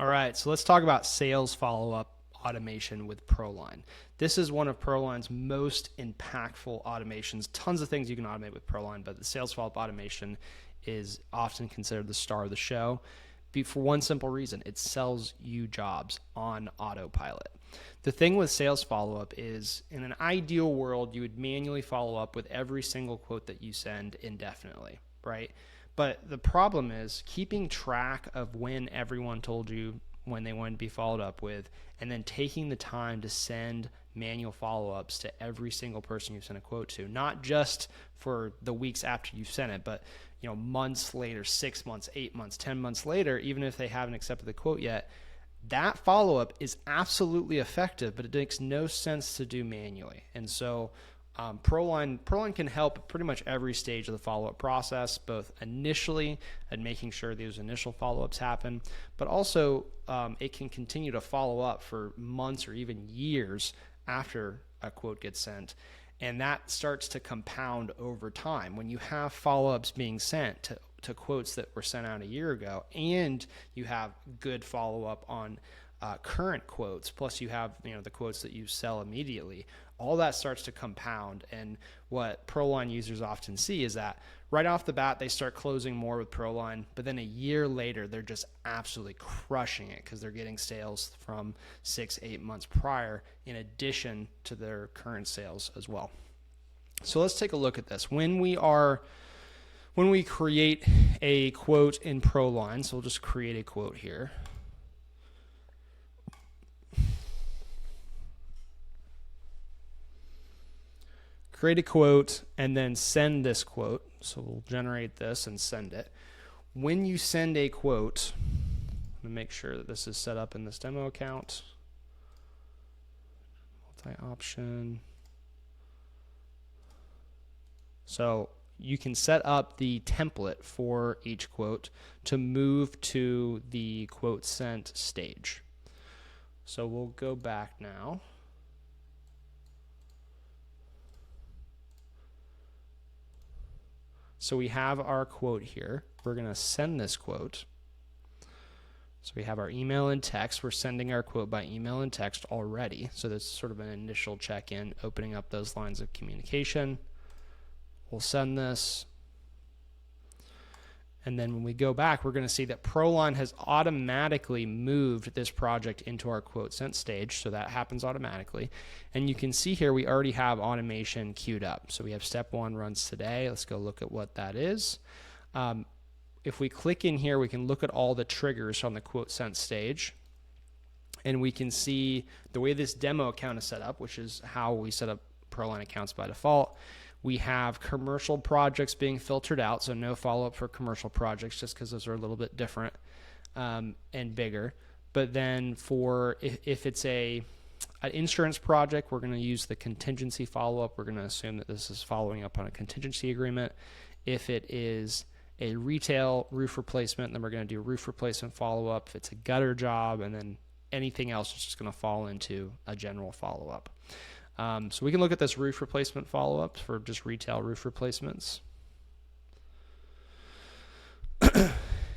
All right, so let's talk about sales follow-up automation with ProLine. This is one of ProLine's most impactful automations. Tons of things you can automate with ProLine, but the sales follow-up automation is often considered the star of the show for one simple reason: it sells you jobs on autopilot. The thing with sales follow-up is, in an ideal world, you would manually follow up with every single quote that you send indefinitely, right? But the problem is keeping track of when everyone told you when they wanted to be followed up with, and then taking the time to send manual follow-ups to every single person you've sent a quote to, not just for the weeks after you've sent it, but months later, 6 months, 8 months, 10 months later, even if they haven't accepted the quote yet. That follow-up is absolutely effective, but it makes no sense to do manually. And so ProLine can help at pretty much every stage of the follow-up process, both initially and making sure those initial follow-ups happen, but also it can continue to follow up for months or even years after a quote gets sent. And that starts to compound over time. When you have follow-ups being sent to quotes that were sent out a year ago, and you have good follow-up on current quotes, plus you have the quotes that you sell immediately, all that starts to compound. And what ProLine users often see is that right off the bat they start closing more with ProLine, but then a year later they're just absolutely crushing it because they're getting sales from 6-8 months prior in addition to their current sales as well. So let's take a look at this. When we create a quote in ProLine, so we'll just create a quote here. Create a quote and then send this quote. So we'll generate this and send it. When you send a quote, I'm going to make sure that this is set up in this demo account. Multi-option. So you can set up the template for each quote to move to the quote sent stage. So we'll go back now. So we have our quote here. We're going to send this quote. So we have our email and text. We're sending our quote by email and text already. So that's sort of an initial check-in, opening up those lines of communication. We'll send this. And then when we go back, we're going to see that ProLine has automatically moved this project into our quote sent stage. So that happens automatically. And you can see here we already have automation queued up. So we have step 1 runs today. Let's go look at what that is. If we click in here, we can look at all the triggers on the quote sent stage. And we can see the way this demo account is set up, which is how we set up ProLine accounts by default. We have commercial projects being filtered out, so no follow-up for commercial projects just because those are a little bit different and bigger. But then for if it's an insurance project, we're going to use the contingency follow-up. We're going to assume that this is following up on a contingency agreement. If it is a retail roof replacement, then we're going to do roof replacement follow-up. If it's a gutter job, and then anything else is just going to fall into a general follow-up. So we can look at this roof replacement follow-up for just retail roof replacements.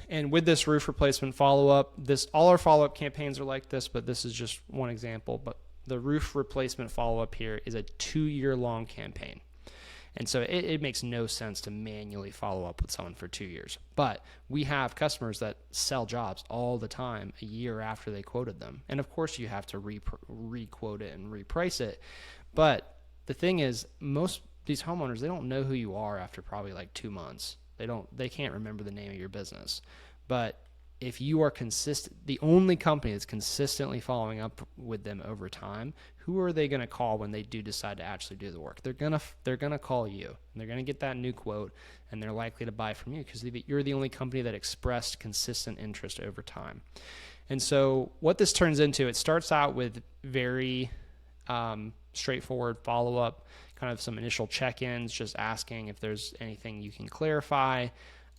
And with this roof replacement follow-up, all our follow-up campaigns are like this, but this is just one example. But the roof replacement follow-up here is a 2-year-long campaign. And so it makes no sense to manually follow up with someone for 2 years. But we have customers that sell jobs all the time a year after they quoted them. And of course you have to re-quote it and reprice it. But the thing is, most these homeowners, they don't know who you are after probably like 2 months. They can't remember the name of your business. But if you are the only company that's consistently following up with them over time, who are they going to call when they do decide to actually do the work? They're gonna call you, and they're gonna get that new quote, and they're likely to buy from you because you're the only company that expressed consistent interest over time. And so what this turns into, it starts out with very straightforward follow-up, kind of some initial check-ins, just asking if there's anything you can clarify.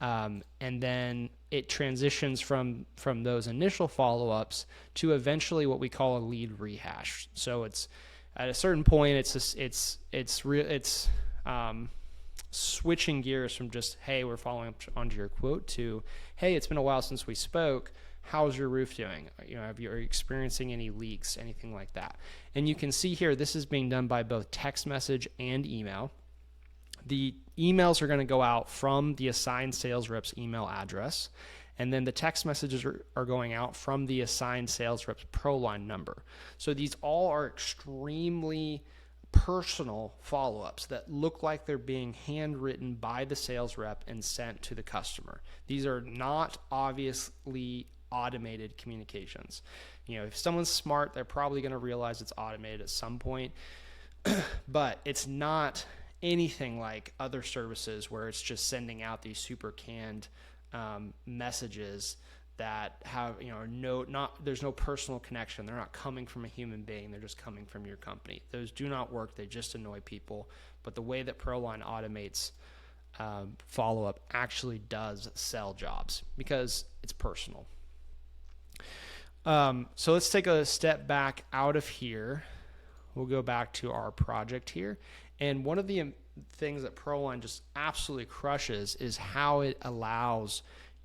And then it transitions from those initial follow-ups to eventually what we call a lead rehash. So it's at a certain point, it's switching gears from just, hey, we're following up onto your quote, to, hey, it's been a while since we spoke. how's your roof doing? Are you experiencing any leaks, anything like that? And you can see here, this is being done by both text message and email. The emails are going to go out from the assigned sales rep's email address, and then the text messages are going out from the assigned sales rep's ProLine number. So these all are extremely personal follow-ups that look like they're being handwritten by the sales rep and sent to the customer. These are not obviously automated communications. If someone's smart, they're probably going to realize it's automated at some point, but it's not anything like other services where it's just sending out these super canned messages that have there's no personal connection. They're not coming from a human being. They're just coming from your company. Those do not work. They just annoy people. But the way that ProLine automates follow-up actually does sell jobs because it's personal. So let's take a step back out of here. We'll go back to our project here. And one of the things that ProLine just absolutely crushes is how it allows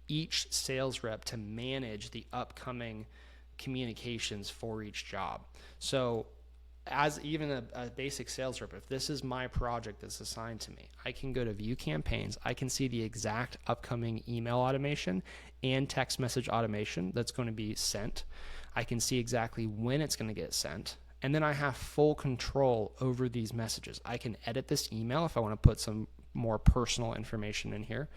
each sales rep to manage the upcoming communications for each job. So as even a basic sales rep, if this is my project that's assigned to me, I can go to view campaigns. I can see the exact upcoming email automation and text message automation that's going to be sent. I can see exactly when it's going to get sent. And then I have full control over these messages. I can edit this email if I want to put some more personal information in here.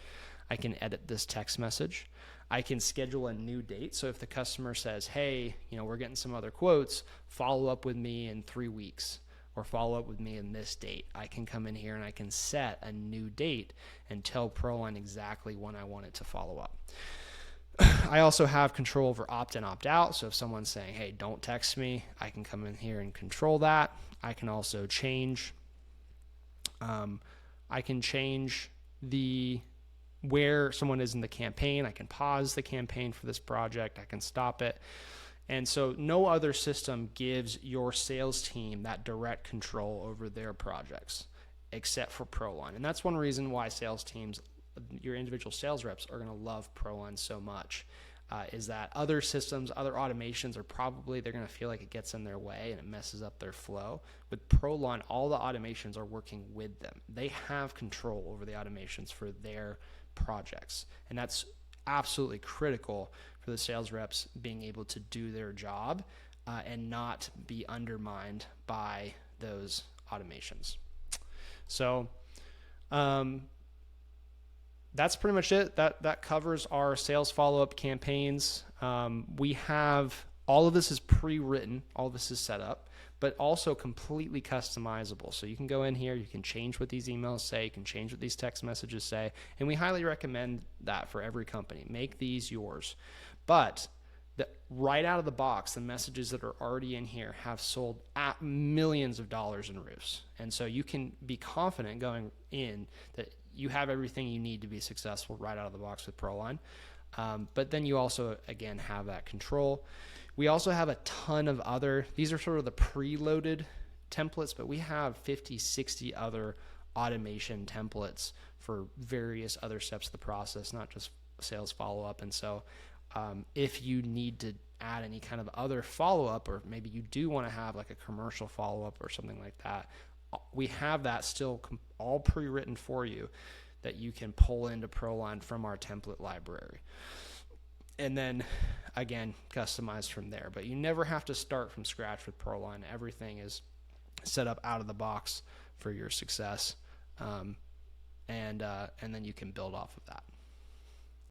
I can edit this text message. I can schedule a new date. So if the customer says, hey, we're getting some other quotes, follow up with me in 3 weeks or follow up with me in this date, I can come in here and I can set a new date and tell ProLine exactly when I want it to follow up. I also have control over opt-in, opt-out. So if someone's saying, hey, don't text me, I can come in here and control that. I can also change where someone is in the campaign. I can pause the campaign for this project. I can stop it. And so no other system gives your sales team that direct control over their projects except for ProLine. And that's one reason why sales teams, your individual sales reps, are going to love ProLine so much, is that other systems, other automations they're going to feel like it gets in their way and it messes up their flow. With ProLine, all the automations are working with them. They have control over the automations for their projects. And that's absolutely critical for the sales reps being able to do their job and not be undermined by those automations. So, that's pretty much it. That covers our sales follow-up campaigns. We have all of this is pre-written, all of this is set up, but also completely customizable. So you can go in here, you can change what these emails say, you can change what these text messages say, and we highly recommend that for every company. Make these yours. But right out of the box, the messages that are already in here have sold at millions of dollars in roofs. And so you can be confident going in that you have everything you need to be successful right out of the box with ProLine. But then you also, again, have that control. We also have a ton of these are sort of the preloaded templates, but we have 50, 60 other automation templates for various other steps of the process, not just sales follow-up. And so if you need to add any kind of other follow-up, or maybe you do want to have like a commercial follow-up or something like that, we have that still all pre-written for you that you can pull into ProLine from our template library. And then, again, customized from there. But you never have to start from scratch with ProLine. Everything is set up out of the box for your success. And then you can build off of that.